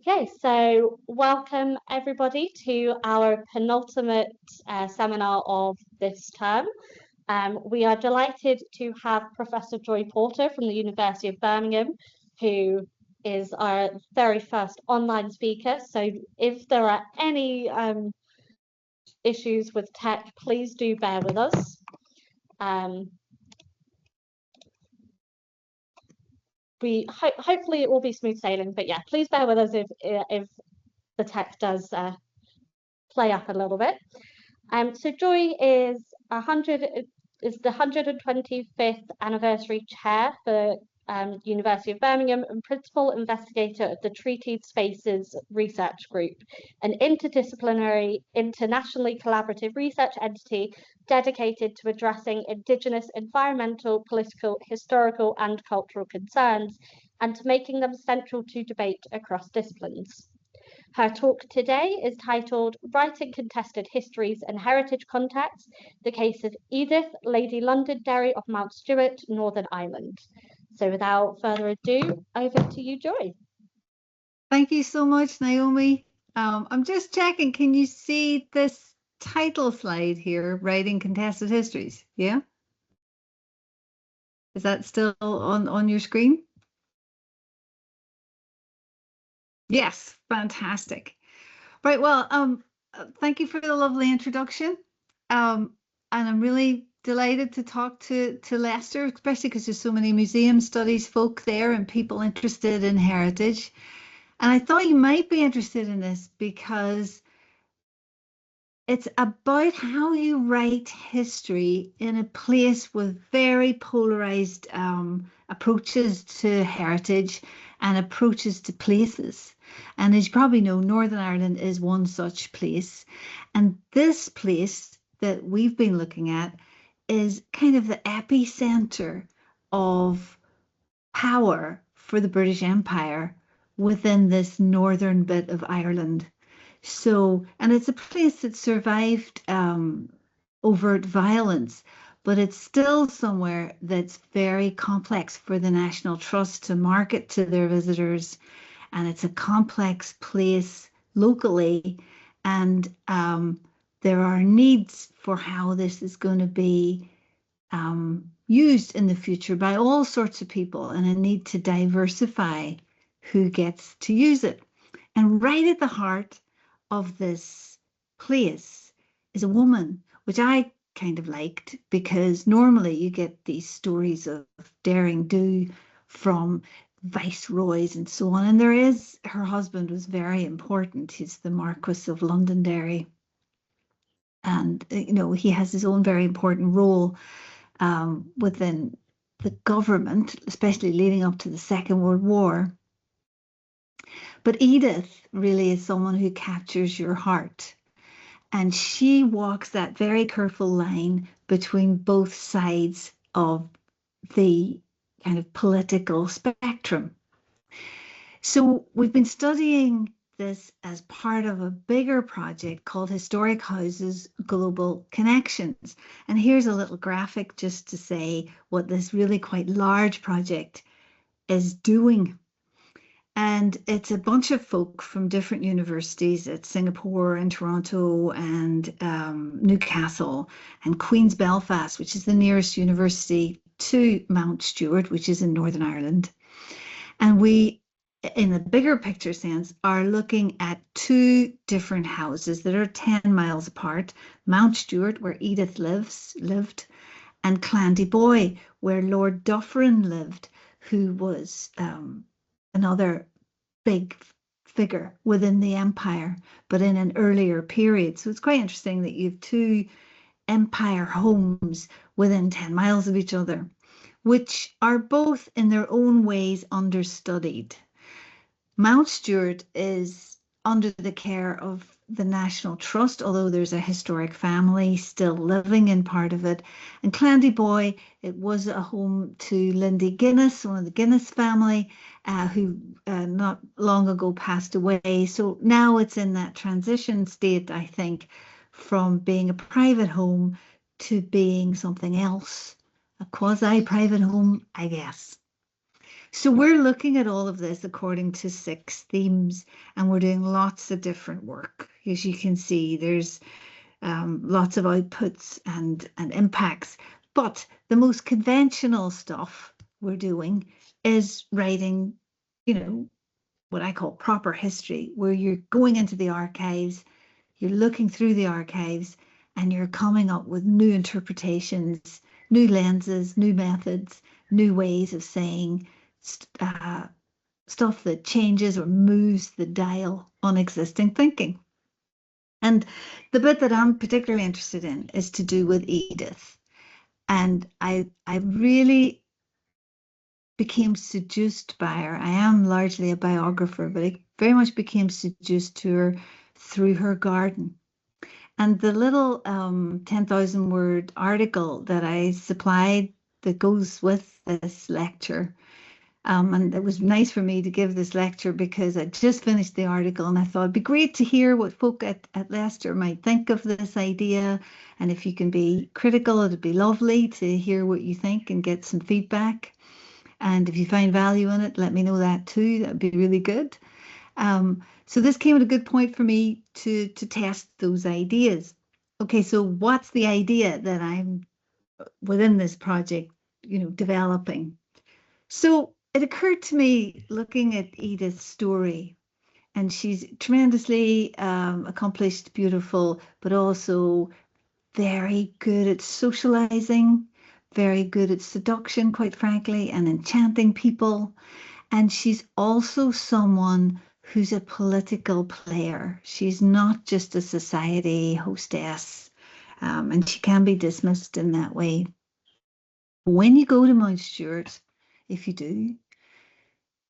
Okay, so welcome everybody to our penultimate seminar of this term. We are delighted to have Professor Joy Porter from the University of Birmingham, who is our very first online speaker. So if there are any issues with tech, please do bear with us. Hopefully it will be smooth sailing, but yeah, please bear with us if the tech does play up a little bit. So Joy is the 125th anniversary chair for University of Birmingham and Principal Investigator of the Treatied Spaces Research Group, an interdisciplinary, internationally collaborative research entity dedicated to addressing Indigenous environmental, political, historical, and cultural concerns, and to making them central to debate across disciplines. Her talk today is titled Writing Contested Histories and Heritage Contexts, the case of Edith, Lady Londonderry of Mount Stewart, Northern Ireland. So without further ado, over to you, Joy. Thank you so much, Naomi. I'm just checking, can you see this title slide here, Writing Contested Histories? Yeah? Is that still on your screen? Yes, fantastic. Right, well, thank you for the lovely introduction. And I'm really delighted to talk to Leicester, especially because there's so many museum studies folk there and people interested in heritage. And I thought you might be interested in this because it's about how you write history in a place with very polarized approaches to heritage and approaches to places. And as you probably know, Northern Ireland is one such place. And this place that we've been looking at is kind of the epicenter of power for the British Empire within this northern bit of Ireland. So, and it's a place that survived overt violence, but it's still somewhere that's very complex for the National Trust to market to their visitors. And it's a complex place locally. And there are needs for how this is going to be used in the future by all sorts of people, and a need to diversify who gets to use it. And right at the heart of this place is a woman, which I kind of liked, because normally you get these stories of daring do from viceroys and so on. And her husband was very important. He's the Marquis of Londonderry. And, you know, he has his own very important role within the government, especially leading up to the Second World War. But Edith really is someone who captures your heart. And she walks that very careful line between both sides of the kind of political spectrum. So we've been studying this as part of a bigger project called Historic Houses Global Connections. And here's a little graphic just to say what this really quite large project is doing. And it's a bunch of folk from different universities at Singapore and Toronto and Newcastle and Queen's Belfast, which is the nearest university to Mount Stewart, which is in Northern Ireland. And we, in the bigger picture sense, are looking at two different houses that are 10 miles apart. Mount Stewart, where Edith lived, and Clandy where Lord Dufferin lived, who was another big figure within the empire, but in an earlier period. So it's quite interesting that you have two empire homes within 10 miles of each other, which are both in their own ways understudied. Mount Stewart is under the care of the National Trust, although there's a historic family still living in part of it. And Clandy, it was a home to Lindy Guinness, one of the Guinness family, who not long ago passed away. So now it's in that transition state, I think, from being a private home to being something else, a quasi-private home, I guess. So we're looking at all of this according to 6 themes, and we're doing lots of different work. As you can see, there's lots of outputs and impacts. But the most conventional stuff we're doing is writing, what I call proper history, where you're going into the archives, you're looking through the archives, and you're coming up with new interpretations, new lenses, new methods, new ways of saying stuff that changes or moves the dial on existing thinking. And the bit that I'm particularly interested in is to do with Edith. And I really became seduced by her. I am largely a biographer, but I very much became seduced to her through her garden. And the little 10,000 word article that I supplied that goes with this lecture, and it was nice for me to give this lecture because I just finished the article and I thought it'd be great to hear what folk at Leicester might think of this idea. And if you can be critical, it'd be lovely to hear what you think and get some feedback. And if you find value in it, let me know that too. That'd be really good. So this came at a good point for me to test those ideas. Okay, so what's the idea that I'm within this project, developing? So it occurred to me looking at Edith's story, and she's tremendously accomplished, beautiful, but also very good at socializing, very good at seduction, quite frankly, and enchanting people. And she's also someone who's a political player. She's not just a society hostess, and she can be dismissed in that way. When you go to Mount Stewart, if you do,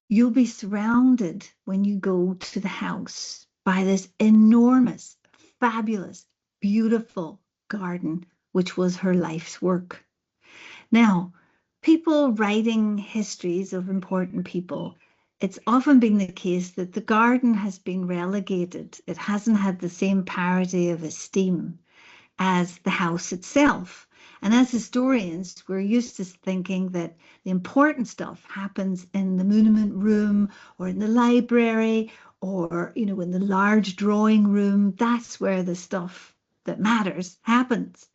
you'll be surrounded when you go to the house by this enormous, fabulous, beautiful garden, which was her life's work. Now, people writing histories of important people, it's often been the case that the garden has been relegated. It hasn't had the same parity of esteem as the house itself. And as historians, we're used to thinking that the important stuff happens in the monument room or in the library or, in the large drawing room. That's where the stuff that matters happens.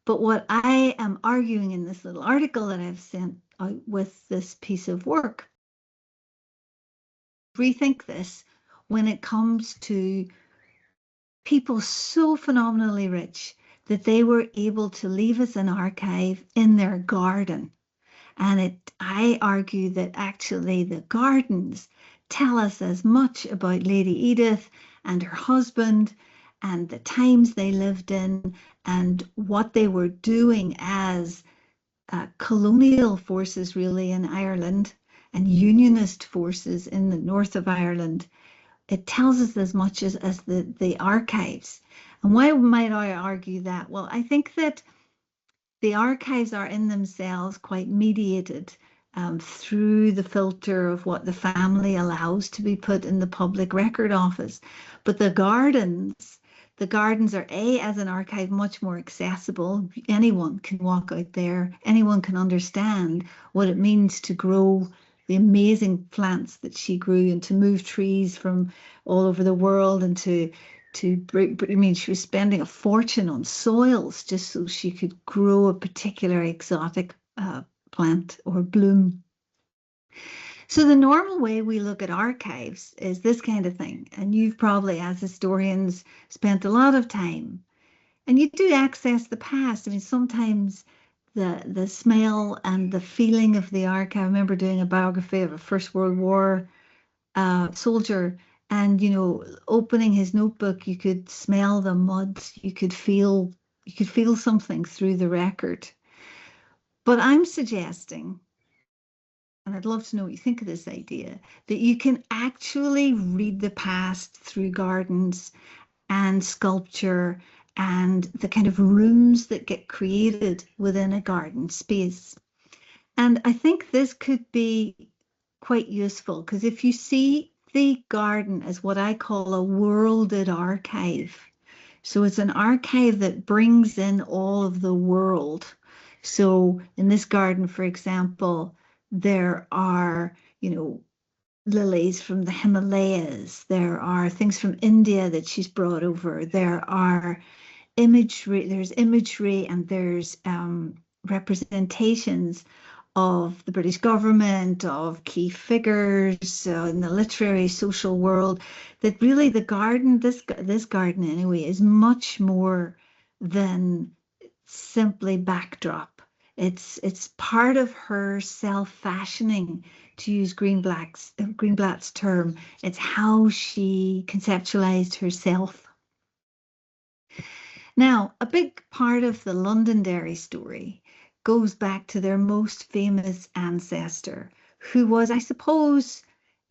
But what I am arguing in this little article that I've sent out with this piece of work, rethink this when it comes to people so phenomenally rich that they were able to leave us an archive in their garden. And I argue that actually the gardens tell us as much about Lady Edith and her husband and the times they lived in and what they were doing as colonial forces really in Ireland and unionist forces in the north of Ireland. It tells us as much as the archives. And why might I argue that? Well, I think that the archives are in themselves quite mediated through the filter of what the family allows to be put in the public record office. But the gardens are, as an archive, much more accessible. Anyone can walk out there. Anyone can understand what it means to grow the amazing plants that she grew and to move trees from all over the world and to bring, I mean, she was spending a fortune on soils just so she could grow a particular exotic plant or bloom. So the normal way we look at archives is this kind of thing. And you've probably, as historians, spent a lot of time. And you do access the past. I mean, sometimes the smell and the feeling of the archive. I remember doing a biography of a First World War soldier, and opening his notebook, you could smell the mud, you could feel something through the record. But I'm suggesting, and I'd love to know what you think of this idea, that you can actually read the past through gardens and sculpture and the kind of rooms that get created within a garden space. And I think this could be quite useful because if you see the garden as what I call a worlded archive, so it's an archive that brings in all of the world. So in this garden, for example, There are, lilies from the Himalayas. There are things from India that she's brought over. There's imagery and there's representations of the British government, of key figures in the literary social world, that really the garden, this garden anyway, is much more than simply backdrop. It's part of her self-fashioning, to use Greenblatt's term. It's how she conceptualized herself. Now, a big part of the Londonderry story goes back to their most famous ancestor, who was, I suppose,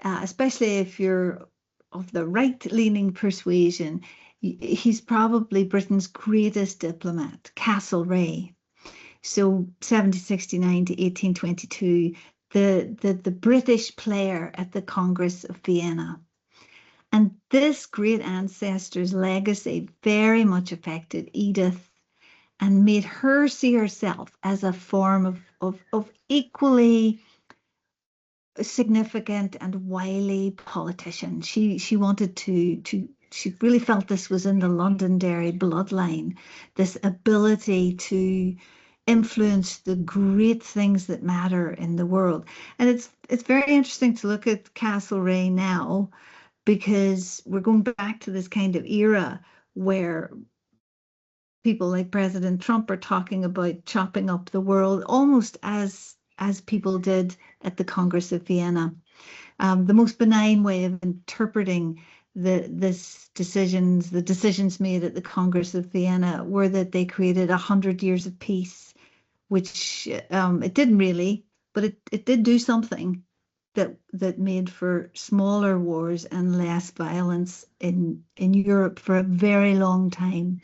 especially if you're of the right-leaning persuasion, he's probably Britain's greatest diplomat, Castlereagh. So 1769 to 1822, the British player at the Congress of Vienna. And this great ancestor's legacy very much affected Edith and made her see herself as a form of equally significant and wily politician. She wanted she really felt this was in the Londonderry bloodline, this ability to influence the great things that matter in the world. And it's very interesting to look at Castlereagh now, because we're going back to this kind of era where people like President Trump are talking about chopping up the world, almost as people did at the Congress of Vienna. The most benign way of interpreting the decisions made at the Congress of Vienna were that they created 100 years of peace, which it didn't really, but it did do something that made for smaller wars and less violence in Europe for a very long time.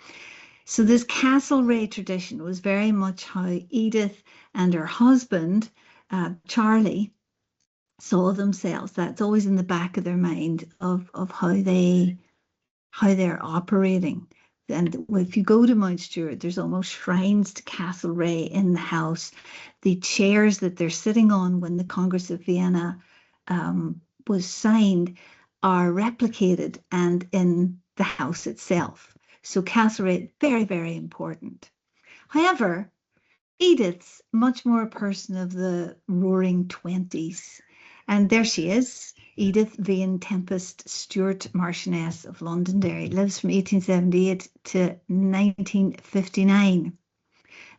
So this Castlereagh tradition was very much how Edith and her husband, Charlie, saw themselves. That's always in the back of their mind of how they're operating. And if you go to Mount Stewart, there's almost shrines to Castlereagh in the house. The chairs that they're sitting on when the Congress of Vienna was signed are replicated and in the house itself. So Castlereagh, very, very important. However, Edith's much more a person of the roaring 20s. And there she is, Edith Vane Tempest Stewart, Marchioness of Londonderry, lives from 1878 to 1959.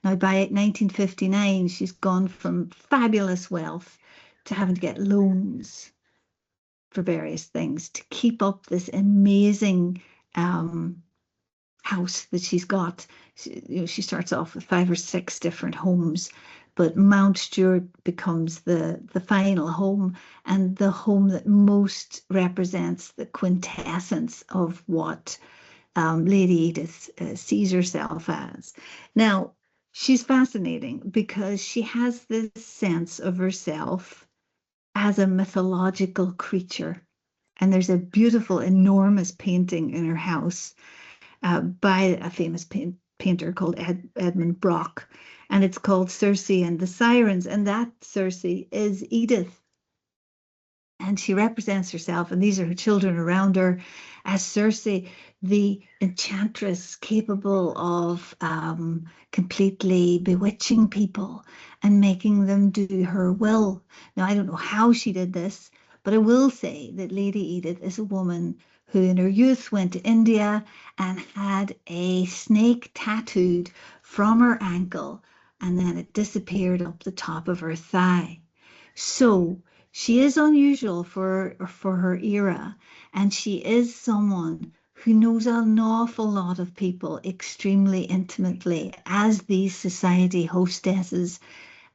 Now, by 1959, she's gone from fabulous wealth to having to get loans for various things to keep up this amazing house that she's got. She starts off with 5 or 6 different homes, but Mount Stewart becomes the final home, and the home that most represents the quintessence of what Lady Edith sees herself as. Now, she's fascinating because she has this sense of herself as a mythological creature. And there's a beautiful, enormous painting in her house by a famous painter called Edmund Brock. And it's called Circe and the Sirens. And that Circe is Edith. And she represents herself, and these are her children around her, as Circe, the enchantress capable of completely bewitching people and making them do her will. Now, I don't know how she did this, but I will say that Lady Edith is a woman who in her youth went to India and had a snake tattooed from her ankle, and then it disappeared up the top of her thigh. So she is unusual for her era, and she is someone who knows an awful lot of people extremely intimately, as these society hostesses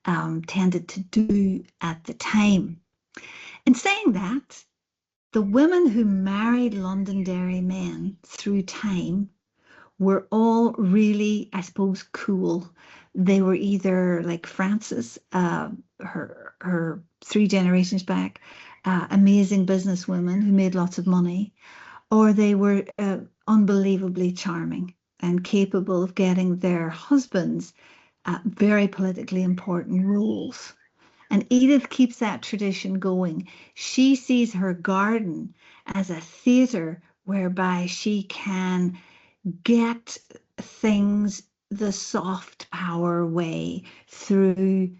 tended to do at the time. In saying that, the women who married Londonderry men through time were all really, I suppose, cool. They were either like Frances, her 3 generations back, amazing businesswomen who made lots of money, or they were unbelievably charming and capable of getting their husbands very politically important roles. And Edith keeps that tradition going. She sees her garden as a theatre whereby she can get things the soft power way through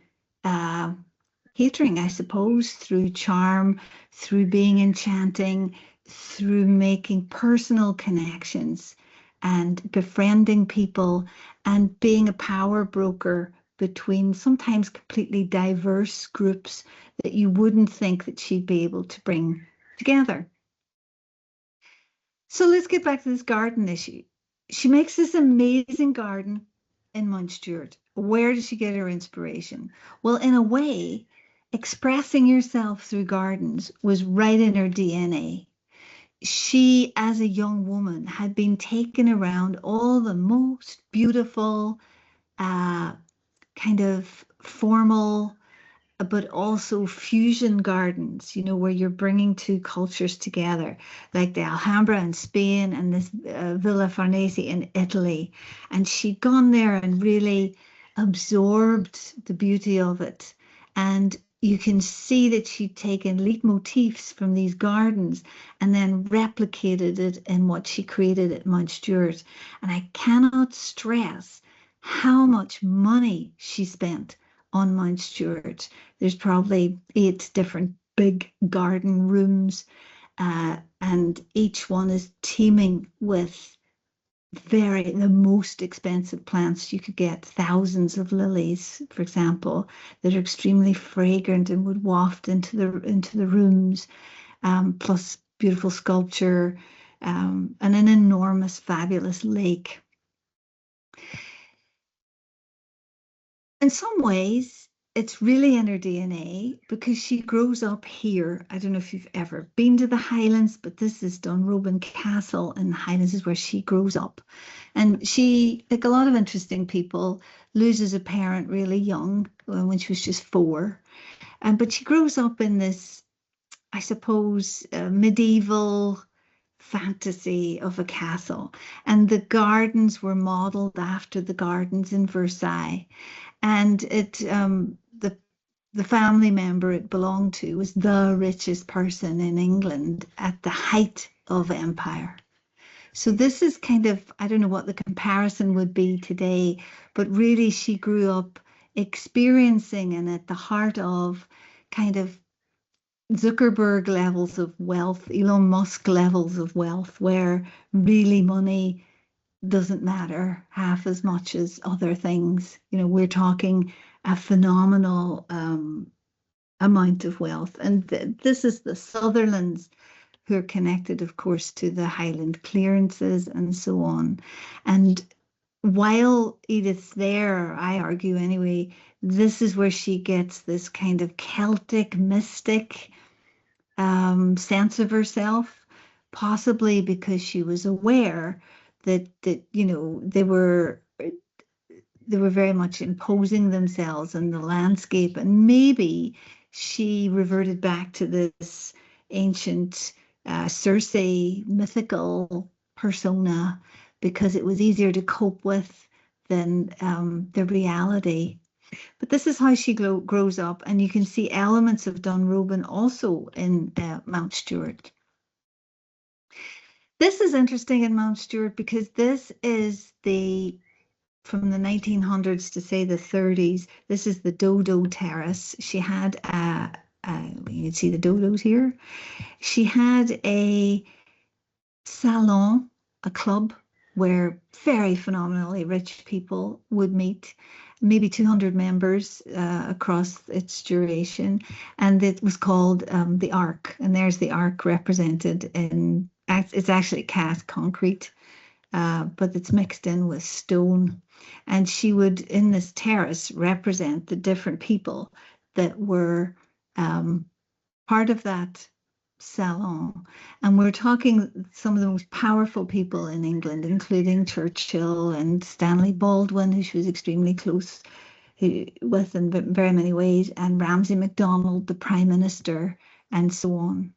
catering, I suppose, through charm, through being enchanting, through making personal connections and befriending people and being a power broker between sometimes completely diverse groups that you wouldn't think that she'd be able to bring together. So let's get back to this garden issue. She makes this amazing garden in Mount Stewart. Where does she get her inspiration? Well, in a way, expressing yourself through gardens was right in her DNA. She, as a young woman, had been taken around all the most beautiful, kind of formal, but also fusion gardens, where you're bringing two cultures together, like the Alhambra in Spain and this Villa Farnese in Italy. And she'd gone there and really absorbed the beauty of it. And you can see that she'd taken leitmotifs from these gardens and then replicated it in what she created at Mount Stewart. And I cannot stress how much money she spent on Mount Stewart. There's probably 8 different big garden rooms, and each one is teeming with the most expensive plants. You could get thousands of lilies, for example, that are extremely fragrant and would waft into the rooms, plus beautiful sculpture, and an enormous, fabulous lake. In some ways, it's really in her DNA because she grows up here. I don't know if you've ever been to the Highlands, but this is Dunrobin Castle in the Highlands is where she grows up. And she, like a lot of interesting people, loses a parent really young when she was just 4. But she grows up in this, I suppose, medieval fantasy of a castle. And the gardens were modeled after the gardens in Versailles. And the family member it belonged to was the richest person in England at the height of empire. So this is kind of, I don't know what the comparison would be today, but really she grew up experiencing and at the heart of kind of Zuckerberg levels of wealth, Elon Musk levels of wealth, where really money doesn't matter half as much as other things. We're talking a phenomenal amount of wealth. And this is the Sutherlands, who are connected, of course, to the Highland clearances and so on. And while Edith's there, I argue anyway, this is where she gets this kind of Celtic, mystic sense of herself, possibly because she was aware that they were very much imposing themselves in the landscape, and maybe she reverted back to this ancient Circe mythical persona because it was easier to cope with than the reality. But this is how she grows up, and you can see elements of Dunrobin also in Mount Stewart. This is interesting in Mount Stewart because this is from the 1900s to say the 30s, this is the Dodo Terrace. She had you can see the dodos here. She had a salon, a club, where very phenomenally rich people would meet, maybe 200 members across its duration. And it was called the Ark. And there's the Ark represented in, it's actually cast concrete, but it's mixed in with stone. And she would, in this terrace, represent the different people that were part of that salon. And we're talking some of the most powerful people in England, including Churchill and Stanley Baldwin, who she was extremely close with in very many ways, and Ramsay MacDonald, the Prime Minister, and so on.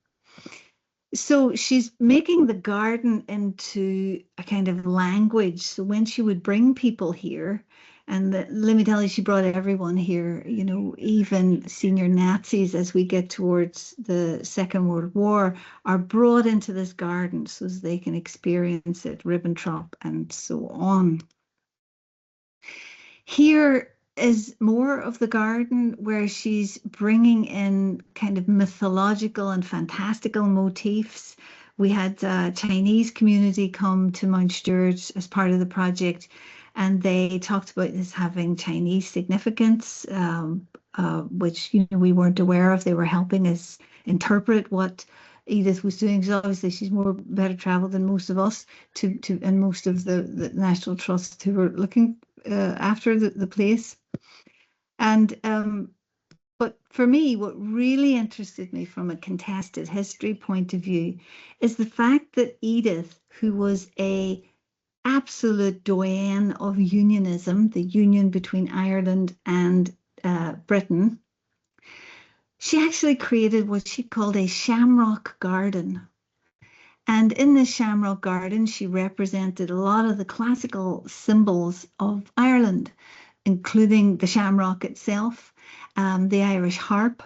So she's making the garden into a kind of language. So when she would bring people here, And let me tell you, she brought everyone here, you know, even senior Nazis, as we get towards the Second World War, are brought into this garden so as they can experience it, Ribbentrop and so on. Here is more of the garden where she's bringing in kind of mythological and fantastical motifs. We had a Chinese community come to Mount Stewart as part of the project, and they talked about this having Chinese significance, which, you know, we weren't aware of. They were helping us interpret what Edith was doing. So obviously she's more better traveled than most of us and most of the National Trust who were looking after the place. And but for me, what really interested me from a contested history point of view is the fact that Edith, who was a absolute doyen of unionism, the union between Ireland and Britain, she actually created what she called a shamrock garden. And in this shamrock garden, she represented a lot of the classical symbols of Ireland, including the shamrock itself, the Irish harp,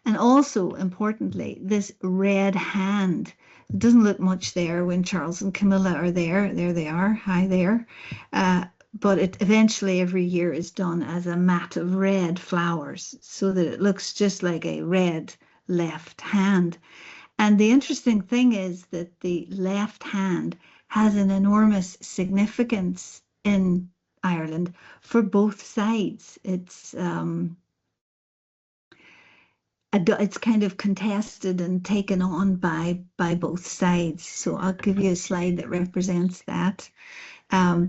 and also, importantly, this red hand. It doesn't look much there when Charles and Camilla are there. There they are, hi there. But it eventually every year is done as a mat of red flowers so that it looks just like a red left hand. And the interesting thing is that the left hand has an enormous significance in Ireland for both sides. It's kind of contested and taken on by both sides. So I'll give you a slide that represents that.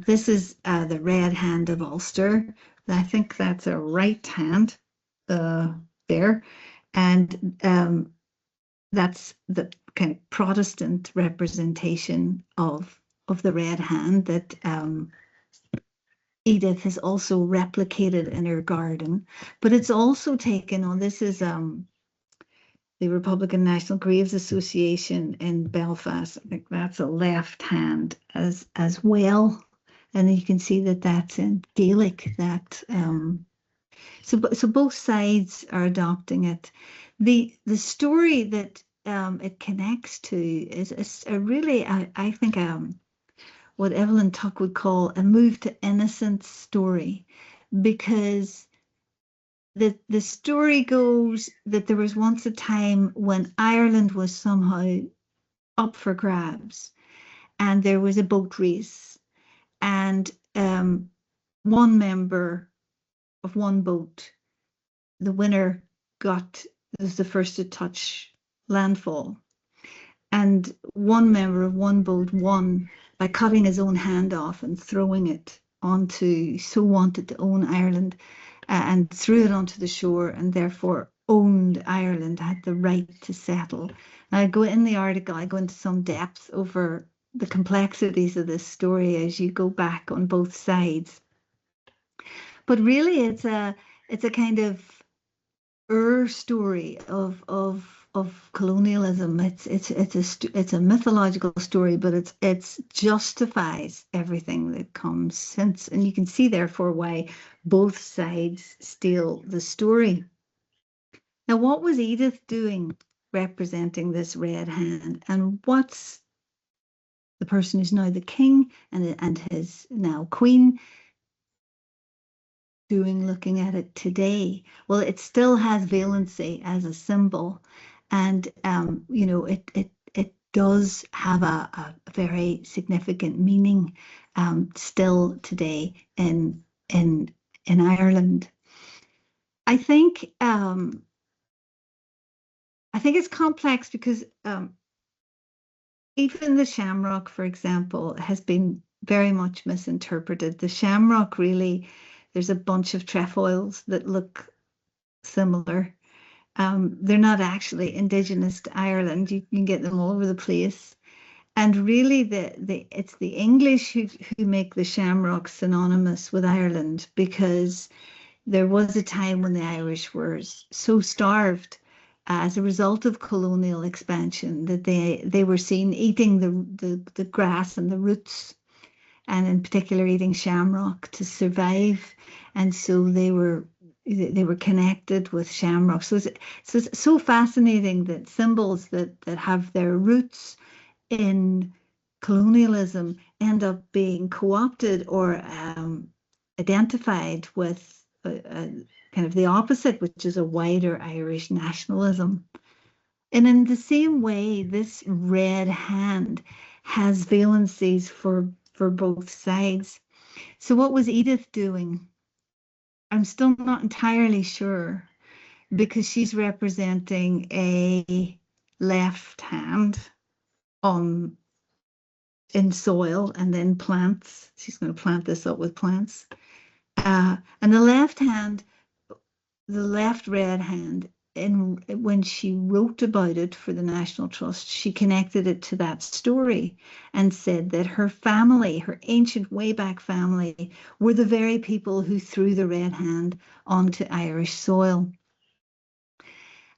This is the red hand of Ulster. I think that's a right hand there. And that's the kind of Protestant representation of the red hand that Edith has also replicated in her garden. But it's also taken on, this is the Republican National Graves Association in Belfast. I think that's a left hand as well. And you can see that that's in Gaelic. That so both sides are adopting it. The story that it connects to is a really, I think, what Evelyn Tuck would call a move to innocence story, because the story goes that there was once a time when Ireland was somehow up for grabs, and there was a boat race, and one member of one boat, the winner, was the first to touch landfall, and one member of one boat won by cutting his own hand off and throwing it onto, so wanted to own Ireland, and threw it onto the shore, and therefore owned Ireland, had the right to settle. And I go in the article, I go into some depth over the complexities of this story as you go back on both sides. But really, it's a kind of story of colonialism. It's a mythological story, but it justifies everything that comes since, and you can see therefore why both sides steal the story. Now, what was Edith doing representing this red hand, and what's the person who's now the king and his now queen doing looking at it today? Well, it still has valency as a symbol, and you know, it does have a very significant meaning still today in Ireland. I think it's complex because even the shamrock, for example, has been very much misinterpreted. The shamrock, really, there's a bunch of trefoils that look similar. They're not actually indigenous to Ireland. You can get them all over the place. And really, it's the English who make the shamrock synonymous with Ireland, because there was a time when the Irish were so starved as a result of colonial expansion that they were seen eating the grass and the roots and in particular eating shamrock to survive. And so they were connected with shamrock. So it's so fascinating that symbols that have their roots in colonialism end up being co-opted or identified with kind of the opposite, which is a wider Irish nationalism. And in the same way, this red hand has valencies for both sides. So what was Edith doing? I'm still not entirely sure, because she's representing a left hand on in soil and then plants. She's going to plant this up with plants. And the left hand, the left red hand, when she wrote about it for the National Trust, she connected it to that story and said that her family, her ancient way back family, were the very people who threw the red hand onto Irish soil.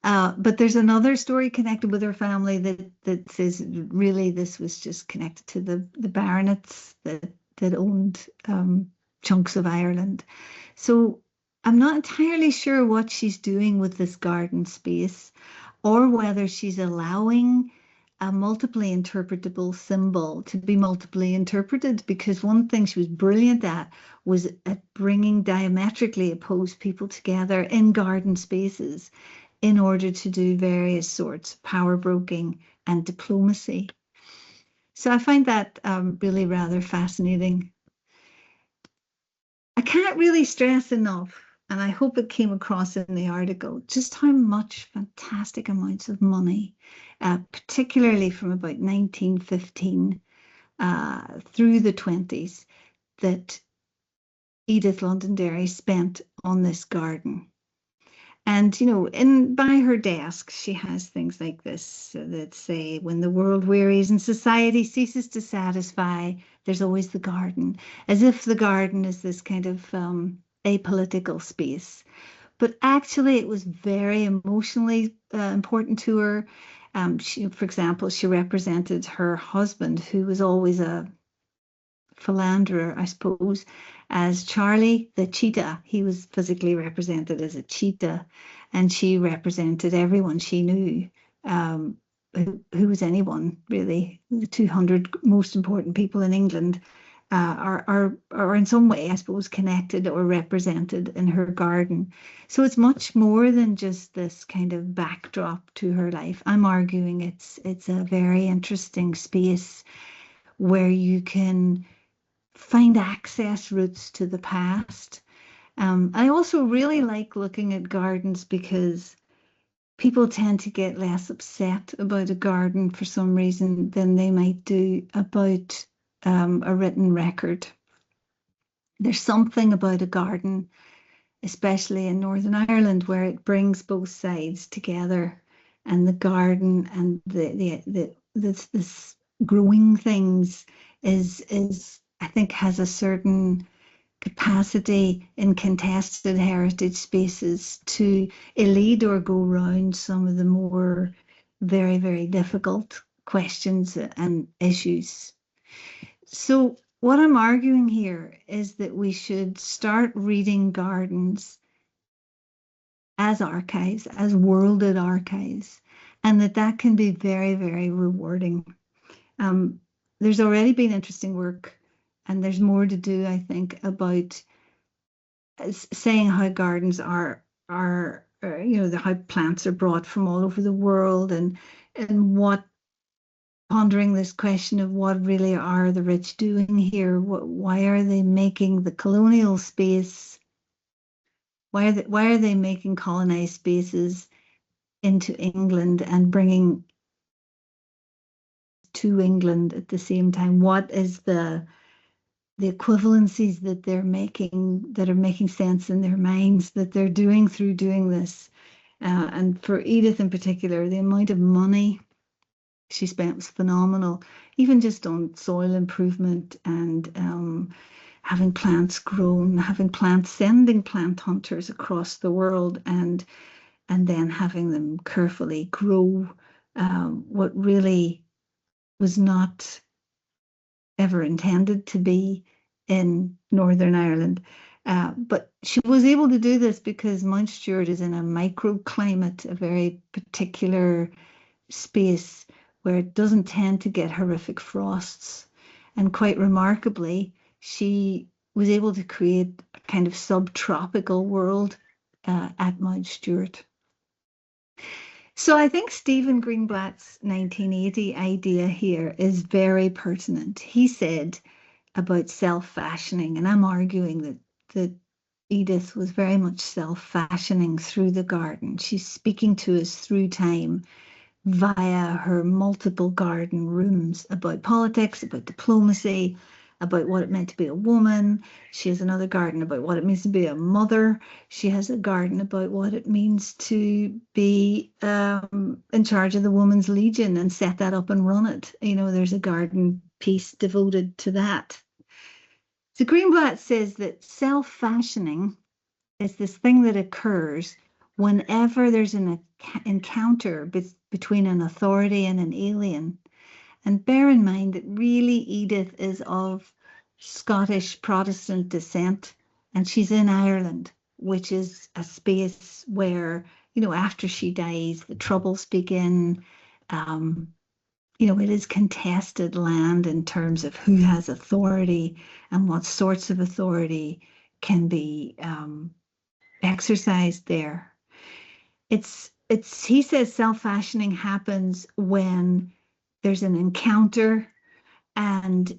But there's another story connected with her family that says really this was just connected to the baronets that owned chunks of Ireland. So I'm not entirely sure what she's doing with this garden space, or whether she's allowing a multiply interpretable symbol to be multiply interpreted, because one thing she was brilliant at was at bringing diametrically opposed people together in garden spaces in order to do various sorts of power broking and diplomacy. So I find that really rather fascinating. I can't really stress enough, and I hope it came across in the article, just how much fantastic amounts of money, particularly from about 1915 through the 20s, that Edith Londonderry spent on this garden. And, you know, by her desk, she has things like this that say, when the world wearies and society ceases to satisfy, there's always the garden, as if the garden is this kind of apolitical space. But actually, it was very emotionally important to her. For example, she represented her husband, who was always a philanderer, I suppose, as Charlie the cheetah. He was physically represented as a cheetah, and she represented everyone she knew, who was anyone really. The 200 most important people in England are in some way, I suppose, connected or represented in her garden. So it's much more than just this kind of backdrop to her life. I'm arguing it's a very interesting space where you can find access routes to the past. I also really like looking at gardens because people tend to get less upset about a garden for some reason than they might do about a written record. There's something about a garden, especially in Northern Ireland, where it brings both sides together, and the garden and this growing things is I think has a certain capacity in contested heritage spaces to elide or go round some of the more very, very difficult questions and issues. So what I'm arguing here is that we should start reading gardens as archives, as worlded archives, and that can be very, very rewarding. There's already been interesting work, and there's more to do, I think, about saying how gardens are how plants are brought from all over the world, and what, pondering this question of what really are the rich doing here? Why are they making the colonial space? Why are they making colonized spaces into England and bringing to England at the same time? What is the equivalencies that they're making, that are making sense in their minds, that they're doing through doing this? And for Edith in particular, the amount of money she spent was phenomenal, even just on soil improvement and having plants grown, sending plant hunters across the world, and then having them carefully grow what really was not ever intended to be in Northern Ireland. But she was able to do this because Mount Stewart is in a microclimate, a very particular space where it doesn't tend to get horrific frosts. And quite remarkably, she was able to create a kind of subtropical world at Mount Stewart. So I think Stephen Greenblatt's 1980 idea here is very pertinent. He said about self-fashioning, and I'm arguing that Edith was very much self-fashioning through the garden. She's speaking to us through time via her multiple garden rooms about politics, about diplomacy, about what it meant to be a woman. She has another garden about what it means to be a mother. She has a garden about what it means to be in charge of the Women's Legion and set that up and run it. You know, there's a garden piece devoted to that. So Greenblatt says that self-fashioning is this thing that occurs whenever there's an encounter between an authority and an alien. And bear in mind that really Edith is of Scottish Protestant descent, and she's in Ireland, which is a space where, you know, after she dies, the troubles begin. You know, it is contested land in terms of who has authority and what sorts of authority can be exercised there. He says self-fashioning happens when there's an encounter and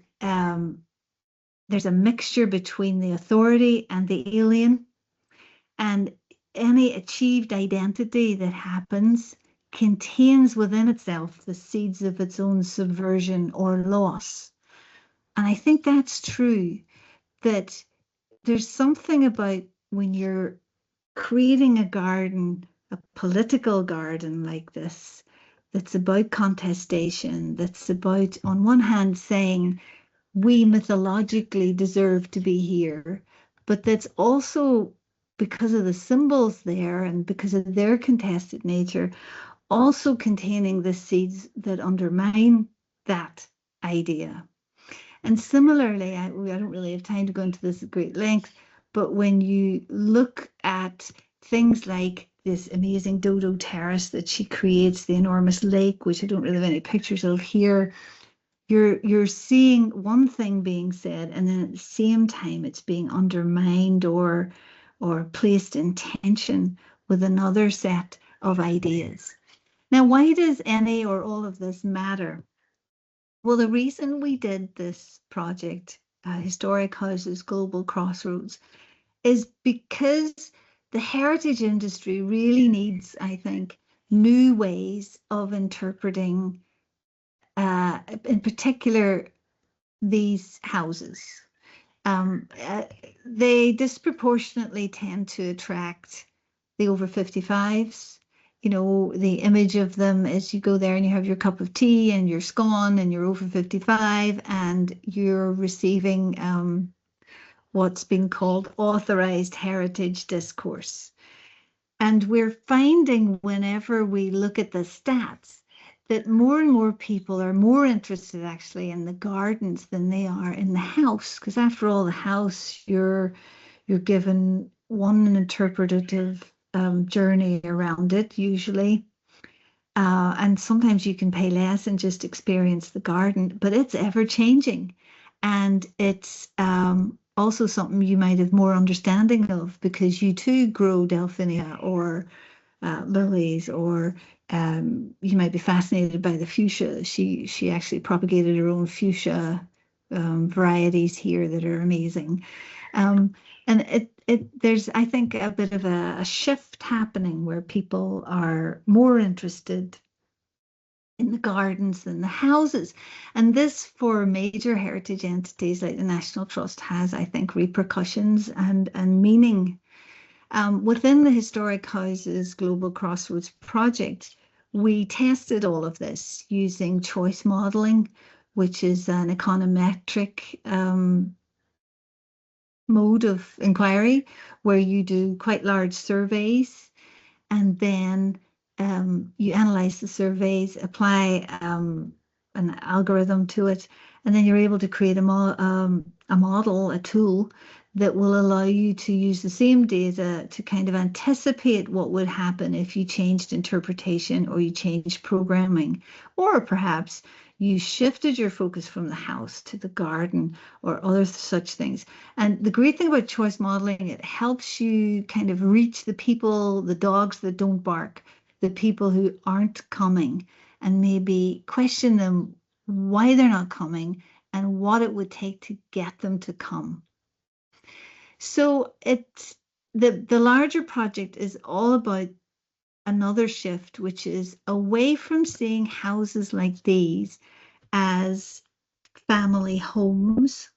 there's a mixture between the authority and the alien, and any achieved identity that happens contains within itself the seeds of its own subversion or loss. And I think that's true, that there's something about when you're creating a garden, a political garden like this, that's about contestation, that's about, on one hand, saying we mythologically deserve to be here, but that's also, because of the symbols there and because of their contested nature, also containing the seeds that undermine that idea. And similarly, I don't really have time to go into this at great length, but when you look at things like this amazing dodo terrace that she creates, the enormous lake, which I don't really have any pictures of here, you're seeing one thing being said, and then at the same time it's being undermined or placed in tension with another set of ideas. Now, why does any or all of this matter? Well, the reason we did this project, Historic Houses Global Crossroads, is because the heritage industry really needs, I think, new ways of interpreting, in particular, these houses. They disproportionately tend to attract the over 55s. You know, the image of them is you go there and you have your cup of tea and your scone and you're over 55 and you're receiving what's been called authorized heritage discourse. And we're finding whenever we look at the stats that more and more people are more interested actually in the gardens than they are in the house, because after all, the house, you're given one interpretative journey around it usually, and sometimes you can pay less and just experience the garden, but it's ever changing, and it's also something you might have more understanding of because you too grow delphinia or lilies, or you might be fascinated by the fuchsia. She actually propagated her own fuchsia varieties here that are amazing. And there's, I think, a bit of a shift happening where people are more interested in the gardens than the houses. And this, for major heritage entities like the National Trust, has, I think, repercussions and meaning. Within the Historic Houses Global Crossroads project, we tested all of this using choice modeling, which is an econometric mode of inquiry where you do quite large surveys and then you analyze the surveys, apply an algorithm to it, and then you're able to create a model, a tool that will allow you to use the same data to kind of anticipate what would happen if you changed interpretation or you changed programming, or perhaps you shifted your focus from the house to the garden or other such things. And the great thing about choice modeling, it helps you kind of reach the people, the dogs that don't bark, the people who aren't coming, and maybe question them why they're not coming and what it would take to get them to come. So it's the larger project is all about another shift, which is away from seeing houses like these as family homes.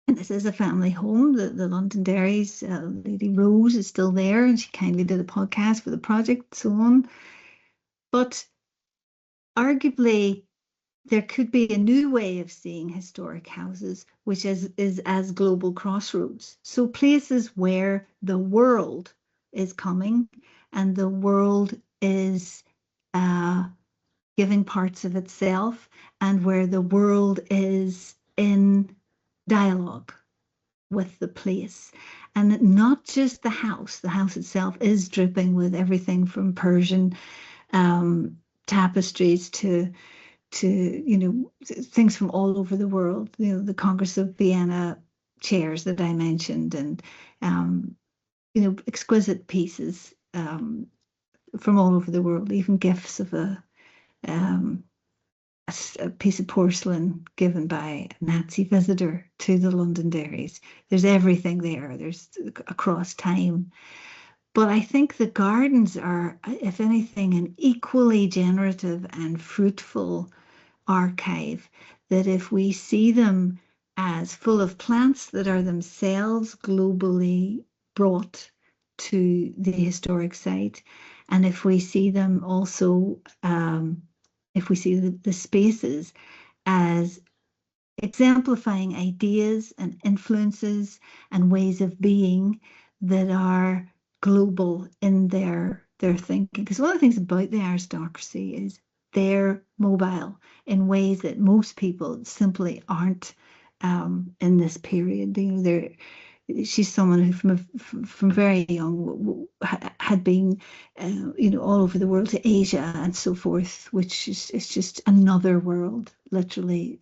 And this is a family home. The Londonderry's Lady Rose is still there, and she kindly did a podcast for the project and so on. But arguably, there could be a new way of seeing historic houses, which is as global crossroads. So places where the world is coming and the world is giving parts of itself, and where the world is in dialogue with the place. And not just the house itself is dripping with everything from Persian tapestries to things from all over the world, the Congress of Vienna chairs that I mentioned, and exquisite pieces from all over the world, even gifts of a piece of porcelain given by a Nazi visitor to the Londonderrys. There's everything there. There's across time. But I think the gardens are, if anything, an equally generative and fruitful archive, that if we see them as full of plants that are themselves globally brought to the historic site, and if we see them also, if we see the spaces as exemplifying ideas and influences and ways of being that are global in their thinking. Because one of the things about the aristocracy is they're mobile in ways that most people simply aren't in this period. She's someone who from very young had been all over the world, to Asia and so forth, which is just another world, literally,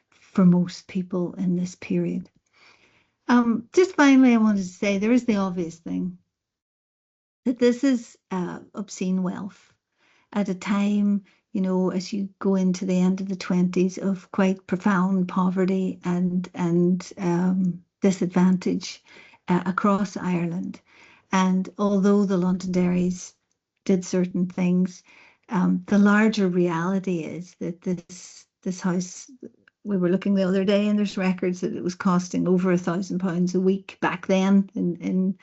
for most people in this period. Just finally, I wanted to say there is the obvious thing, that this is obscene wealth at a time, as you go into the end of the 20s, of quite profound poverty and disadvantage across Ireland. And although the Londonderrys did certain things, the larger reality is that this house, we were looking the other day and there's records that it was costing over £1,000 a week back then in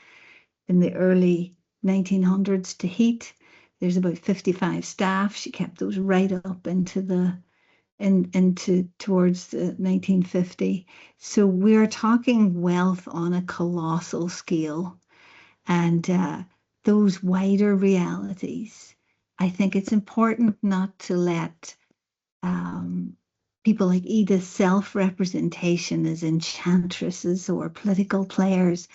the early 1900s to heat. There's about 55 staff. She kept those right up into towards 1950. So we're talking wealth on a colossal scale, and those wider realities. I think it's important not to let people like Edith's self-representation as enchantresses or political players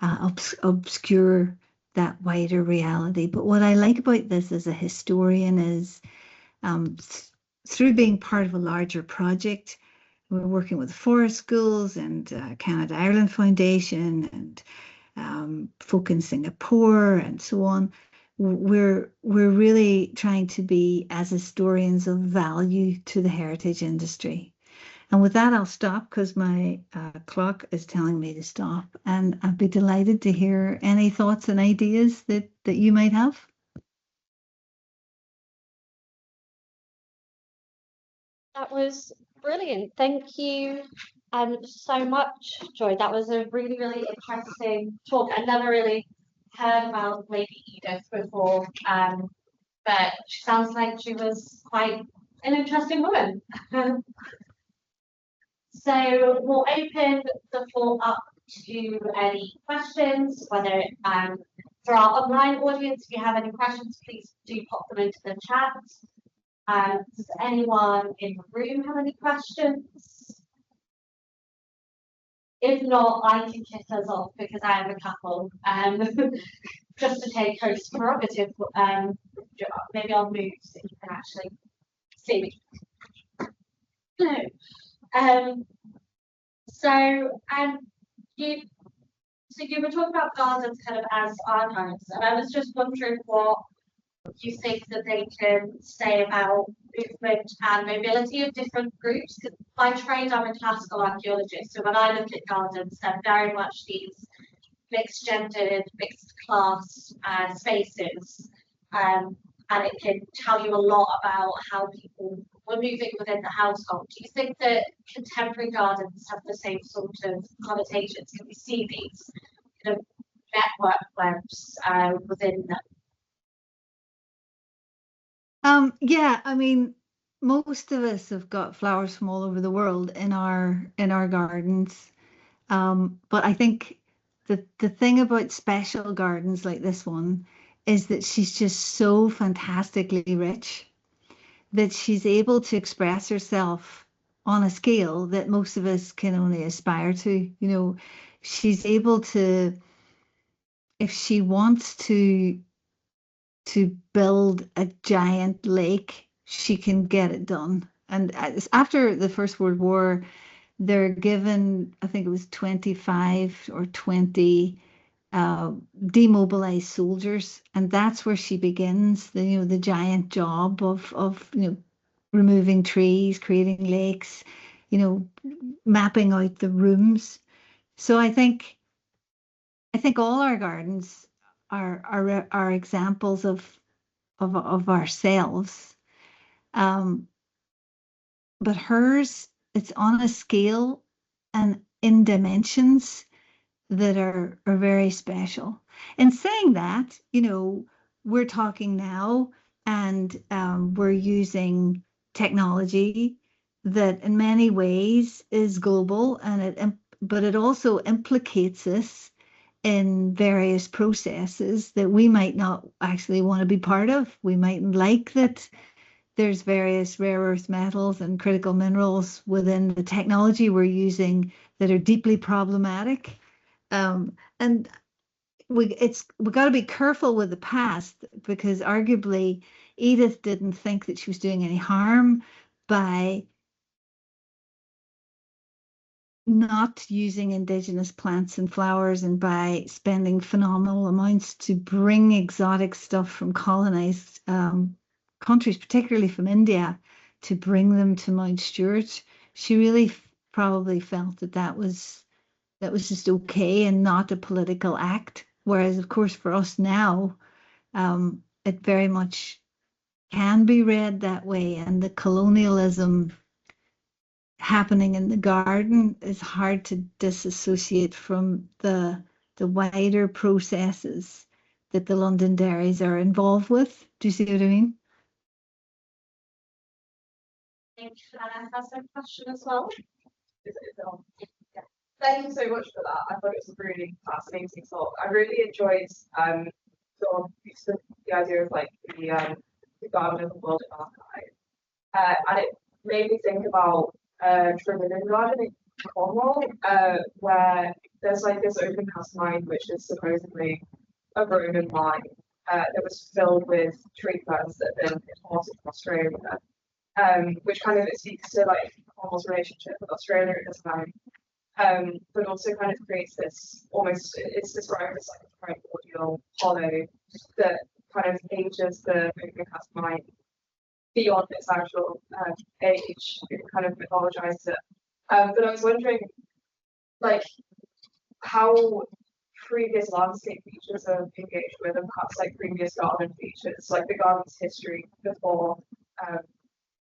obscure that wider reality. But what I like about this as a historian is through being part of a larger project, we're working with forest schools and Canada Ireland Foundation and folk in Singapore and so on. We're really trying to be, as historians, of value to the heritage industry. And with that, I'll stop because my clock is telling me to stop. And I'd be delighted to hear any thoughts and ideas that you might have. That was brilliant. Thank you so much, Joy. That was a really, really interesting talk. I never really heard about Lady Edith before, but she sounds like she was quite an interesting woman. So we'll open the floor up to any questions, whether for our online audience, if you have any questions, please do pop them into the chat. Does anyone in the room have any questions? If not, I can kick us off because I have a couple. Just to take host prerogative, maybe I'll move so you can actually see me. No. You were talking about gardens kind of as archives, and I was just wondering what you think that they can say about movement and mobility of different groups. Because by trade, I'm a classical archaeologist, so when I look at gardens, they're very much these mixed gendered, mixed class spaces, and it can tell you a lot about how people were moving within the household. Do you think that contemporary gardens have the same sort of connotations? Can we see these kind of network webs within them? Yeah, I mean, most of us have got flowers from all over the world in our gardens. But I think the thing about special gardens like this one is that she's just so fantastically rich that she's able to express herself on a scale that most of us can only aspire to. You know, she's able to, if she wants to build a giant lake, she can get it done. And after the First World War, they're given, I think it was 25 or 20 demobilized soldiers, and that's where she begins the giant job of removing trees, creating lakes, mapping out the rooms. So I think all our gardens are examples of ourselves. But hers, it's on a scale and in dimensions that are very special. And saying that, we're talking now and we're using technology that in many ways is global, but it also implicates us in various processes that we might not actually want to be part of. We mightn't like that there's various rare earth metals and critical minerals within the technology we're using that are deeply problematic. And we got to be careful with the past, because arguably Edith didn't think that she was doing any harm by not using indigenous plants and flowers and by spending phenomenal amounts to bring exotic stuff from colonized countries, particularly from India, to bring them to Mount Stewart. She really probably felt that was just okay and not a political act. Whereas, of course, for us now, it very much can be read that way. And the colonialism happening in the garden is hard to disassociate from the wider processes that the Londonderrys are involved with. Do you see what I mean? I think Hannah has a question as well. Thank you so much for that. I thought it was a really fascinating talk. I really enjoyed the idea of the Garden of the World Archive, and it made me think about Treatied Garden in Cornwall, where there's this open cast mine, which is supposedly a Roman mine that was filled with tree plants that had been imported from Australia, which kind of speaks to Cornwall's relationship with Australia at this time. But also kind of creates this it's described as a primordial hollow that kind of ages the open cast mine beyond its actual age. It kind of mythologized it. But I was wondering, how previous landscape features are engaged with, and perhaps previous garden features, the garden's history before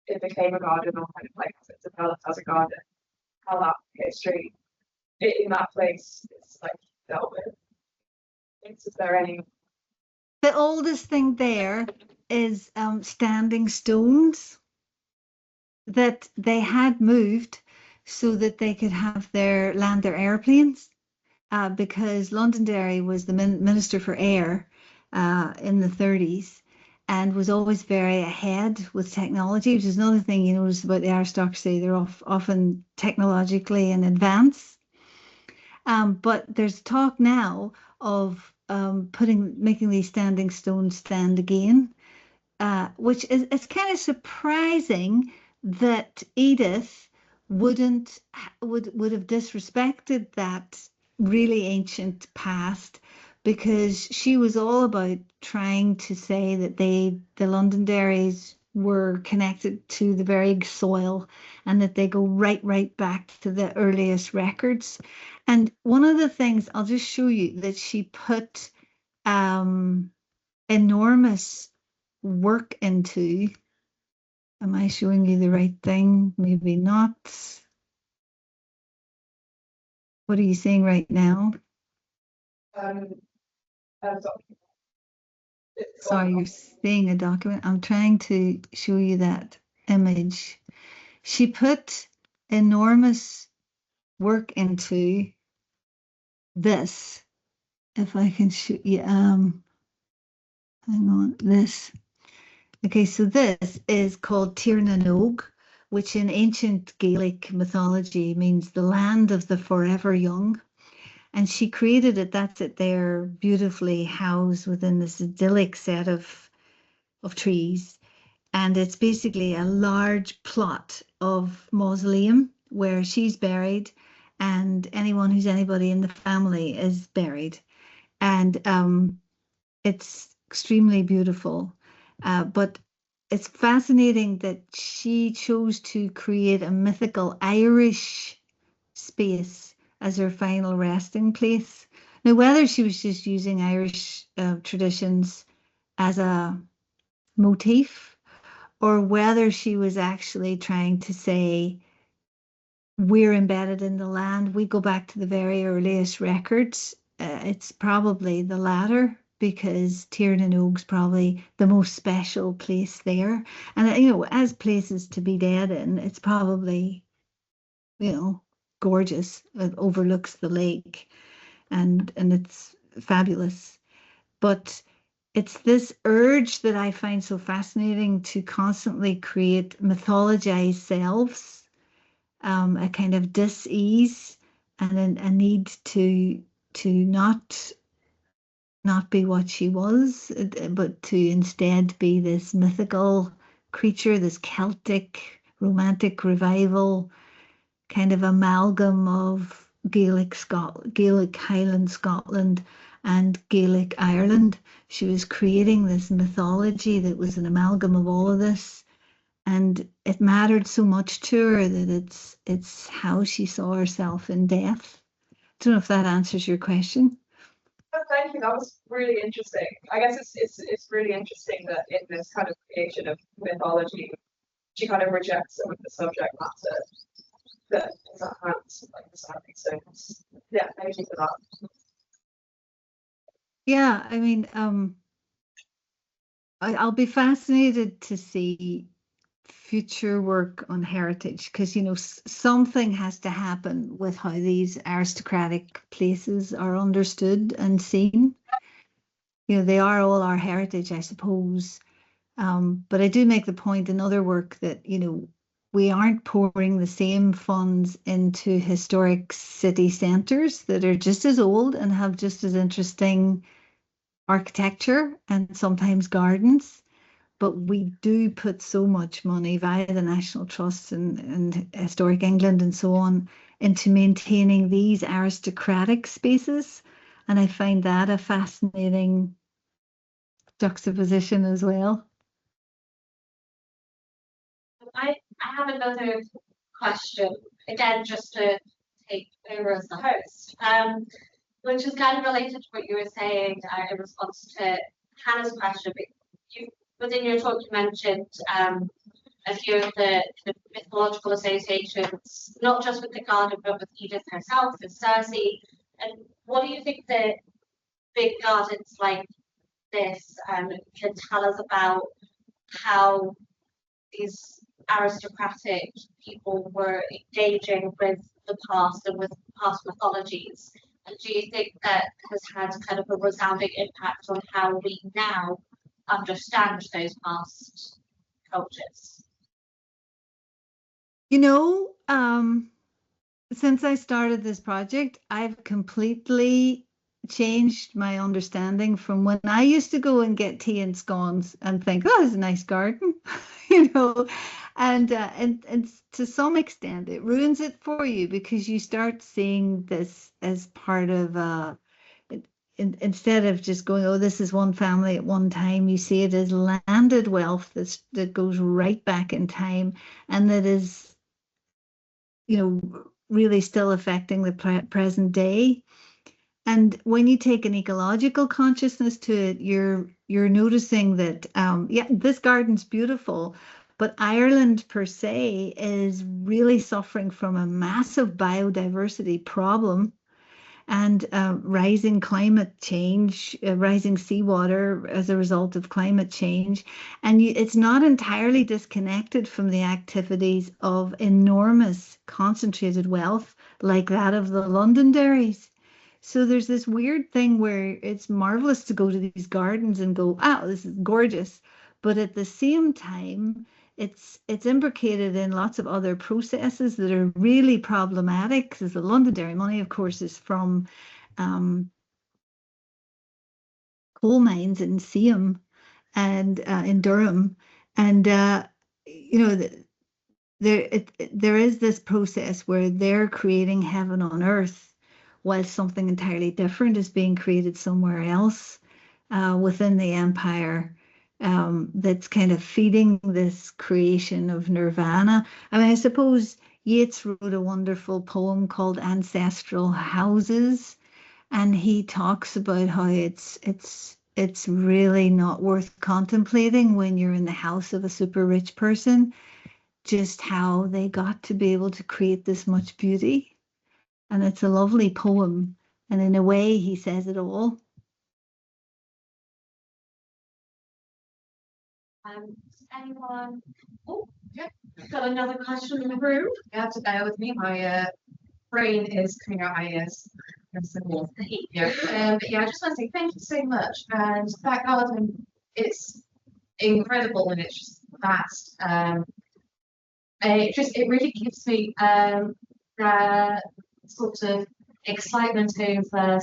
it became a garden, or kind of as it developed as a garden, how that history in that place is dealt with. Is there any? The oldest thing there is standing stones that they had moved so that they could land their airplanes, because Londonderry was the Minister for Air in the 30s, and was always very ahead with technology, which is another thing you notice about the aristocracy. They're often technologically in advance. But there's talk now of making these standing stones stand again, which is it's kind of surprising that Edith would have disrespected that really ancient past, because she was all about trying to say that the Londonderrys were connected to the very soil and that they go right back to the earliest records. And one of the things I'll just show you that she put enormous work into. Am I showing you the right thing? Maybe not. What are you seeing right now? Sorry, you're seeing a document. I'm trying to show you that image. She put enormous work into this. If I can show you, hang on, this. Okay, so this is called Tir na Nog, which in ancient Gaelic mythology means the land of the forever young. And she created it, that's it there, beautifully housed within this idyllic set of trees. And it's basically a large plot of mausoleum where she's buried and anyone who's anybody in the family is buried. And it's extremely beautiful. But it's fascinating that she chose to create a mythical Irish space as her final resting place. Now, whether she was just using Irish traditions as a motif, or whether she was actually trying to say, we're embedded in the land, we go back to the very earliest records, it's probably the latter, because Tir na Nog's probably the most special place there. And, you know, as places to be dead in, it's probably, you know, gorgeous. It overlooks the lake and it's fabulous. But it's this urge that I find so fascinating to constantly create mythologized selves, a kind of dis-ease and a need to not be what she was, but to instead be this mythical creature, this Celtic romantic revival kind of amalgam of Gaelic Highland Scotland and Gaelic Ireland. She was creating this mythology that was an amalgam of all of this, and it mattered so much to her that it's how she saw herself in death. I don't know if that answers your question. Oh, thank you. That was really interesting. I guess it's really interesting that in this kind of creation of mythology, she kind of rejects some of the subject matter that is at hand, like the standing stones. Yeah, thank you for that. Yeah, I mean, I'll be fascinated to see future work on heritage, because, you know, something has to happen with how these aristocratic places are understood and seen. You know, they are all our heritage, I suppose. But I do make the point in other work that, you know, we aren't pouring the same funds into historic city centres that are just as old and have just as interesting architecture and sometimes gardens. But we do put so much money via the National Trust and Historic England and so on into maintaining these aristocratic spaces. And I find that a fascinating juxtaposition as well. I have another question, again, just to take over as the host, which is kind of related to what you were saying in response to Hannah's question. But within your talk, you mentioned a few of the mythological associations, not just with the garden, but with Edith herself, with Cersei. And what do you think the big gardens like this can tell us about how these aristocratic people were engaging with the past and with past mythologies? And do you think that has had kind of a resounding impact on how we now understand those past cultures? You know, since I started this project, I've completely changed my understanding from when I used to go and get tea and scones and think, oh, it's a nice garden, you know, and to some extent it ruins it for you because you start seeing this as part of instead of just going, oh, this is one family at one time, you see it as landed wealth that goes right back in time and that is, you know, really still affecting the present day. And when you take an ecological consciousness to it, you're noticing that, yeah, this garden's beautiful, but Ireland per se is really suffering from a massive biodiversity problem and rising climate change, rising seawater as a result of climate change. And it's not entirely disconnected from the activities of enormous concentrated wealth like that of the Londonderrys. So there's this weird thing where it's marvelous to go to these gardens and go, oh, this is gorgeous. But at the same time, it's imbricated in lots of other processes that are really problematic because the Londonderry money, of course, is from coal mines in Seaham and in Durham. And, you know, there is this process where they're creating heaven on earth while something entirely different is being created somewhere else within the empire. That's kind of feeding this creation of nirvana. I mean, I suppose Yeats wrote a wonderful poem called Ancestral Houses, and he talks about how it's really not worth contemplating when you're in the house of a super rich person, just how they got to be able to create this much beauty. And it's a lovely poem, and in a way, he says it all. Anyone? Oh, yeah. Got another question in the room? You have to bear with me. My brain is coming out my ears. Yeah. But yeah, I just want to say thank you so much. And that garden, it's incredible and it's just vast. It really gives me the sort of excitement over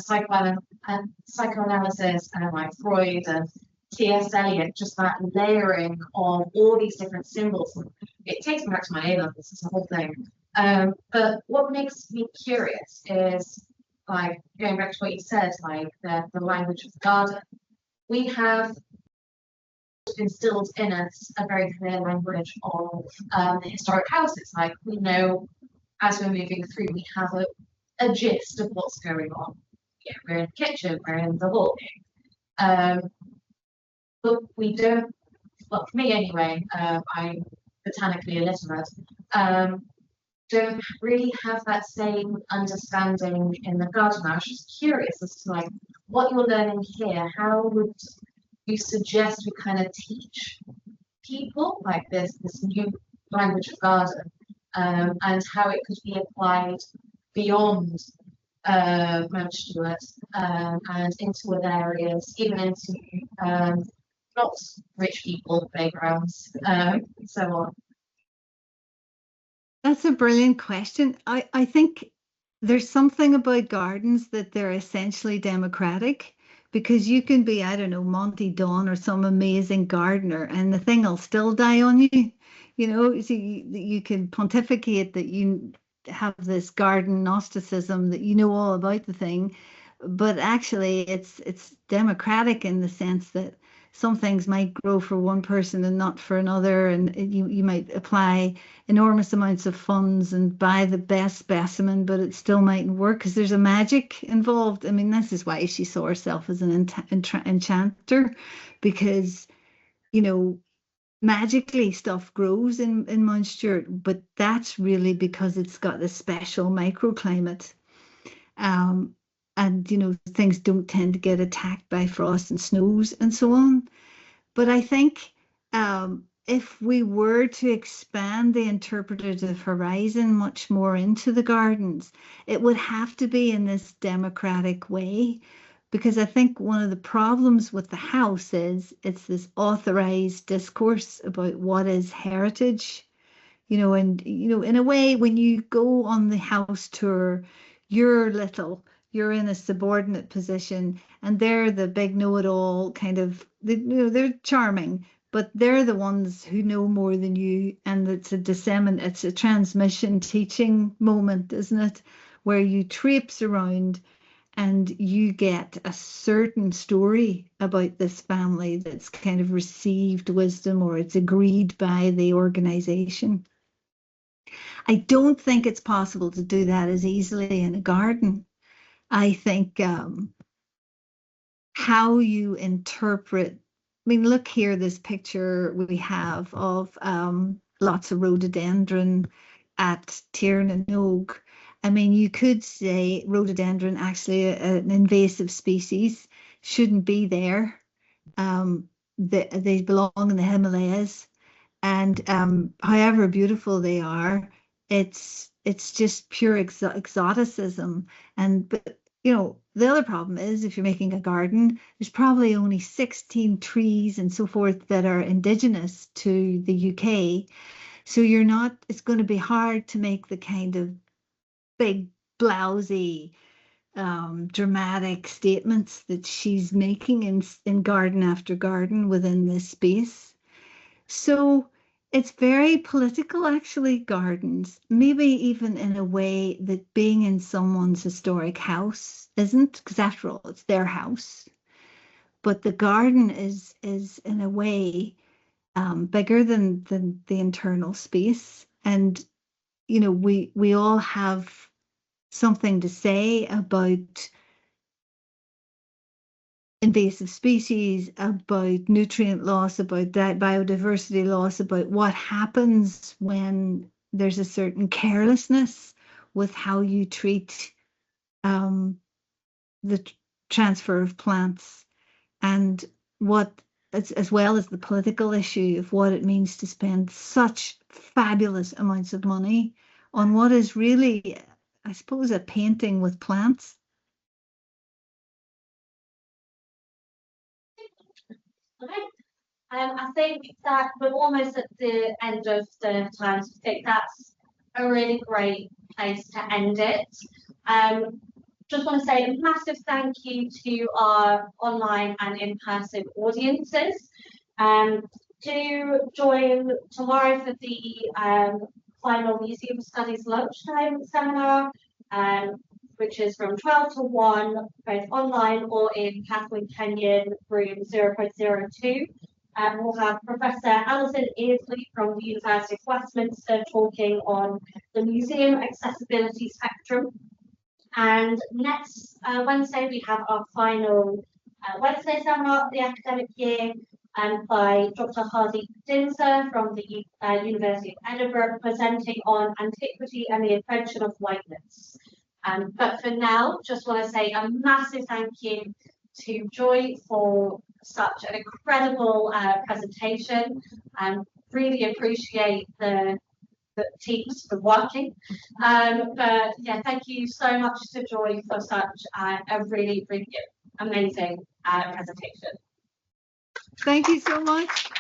psychoanalysis and like Freud and T.S. Eliot, just that layering of all these different symbols. It takes me back to my A-levels, it's the whole thing. But what makes me curious is, like, going back to what you said, like the language of the garden. We have instilled in us a very clear language of the historic houses. Like, we know as we're moving through, we have a gist of what's going on. Yeah, we're in the kitchen, we're in the hallway. But we don't, well, for me anyway, I'm botanically illiterate, don't really have that same understanding in the garden. I was just curious as to like what you're learning here. How would you suggest we kind of teach people like this new language of garden, and how it could be applied beyond Mount Stewart and into other areas, even into not rich people playgrounds, so on. That's a brilliant question. I think there's something about gardens that they're essentially democratic, because you can be, I don't know, Monty Don or some amazing gardener and the thing will still die on you. You know, so you can pontificate that you have this garden Gnosticism, that you know all about the thing, but actually it's democratic in the sense that some things might grow for one person and not for another, and you might apply enormous amounts of funds and buy the best specimen, but it still mightn't work because there's a magic involved. I mean, this is why she saw herself as an enchanter, because, you know, magically stuff grows in Mount Stewart, but that's really because it's got this special microclimate. And, you know, things don't tend to get attacked by frost and snows and so on. But I think if we were to expand the interpretative horizon much more into the gardens, it would have to be in this democratic way, because I think one of the problems with the house is it's this authorized discourse about what is heritage, and in a way, when you go on the house tour, you're in a subordinate position, and they're the big know-it-all kind of, they're charming, but they're the ones who know more than you, and it's a transmission teaching moment, isn't it? Where you traipse around and you get a certain story about this family that's kind of received wisdom, or it's agreed by the organization. I don't think it's possible to do that as easily in a garden. I think how you interpret, look here, this picture we have of lots of rhododendron at Tiernan. You could say rhododendron, actually an invasive species, shouldn't be there. They belong in the Himalayas, and however beautiful they are, it's just pure exoticism. But the other problem is, if you're making a garden, there's probably only 16 trees and so forth that are indigenous to the UK. So it's going to be hard to make the kind of big, blousy, dramatic statements that she's making in garden after garden within this space. So it's very political, actually, gardens, maybe even in a way that being in someone's historic house isn't, because after all, it's their house. But the garden is in a way bigger than the internal space. And, we all have something to say about invasive species, about nutrient loss, about that biodiversity loss, about what happens when there's a certain carelessness with how you treat the transfer of plants, and what, as well as the political issue of what it means to spend such fabulous amounts of money on what is really, I suppose, a painting with plants. Okay. I think that we're almost at the end of the time, so I think that's a really great place to end it. Just want to say a massive thank you to our online and in-person audiences. Do join tomorrow for the final Museum Studies lunchtime seminar, which is from 12 to 1, both online or in Kathleen Kenyon room 0.02. We'll have Professor Alison Earsley from the University of Westminster talking on the museum accessibility spectrum. And next Wednesday, we have our final Wednesday seminar of the academic year by Dr. Hardy Dinser from the University of Edinburgh, presenting on antiquity and the invention of whiteness. But for now, just want to say a massive thank you to Joy for such an incredible presentation, and really appreciate the teams for working. But yeah, thank you so much to Joy for such a really, really amazing presentation. Thank you so much.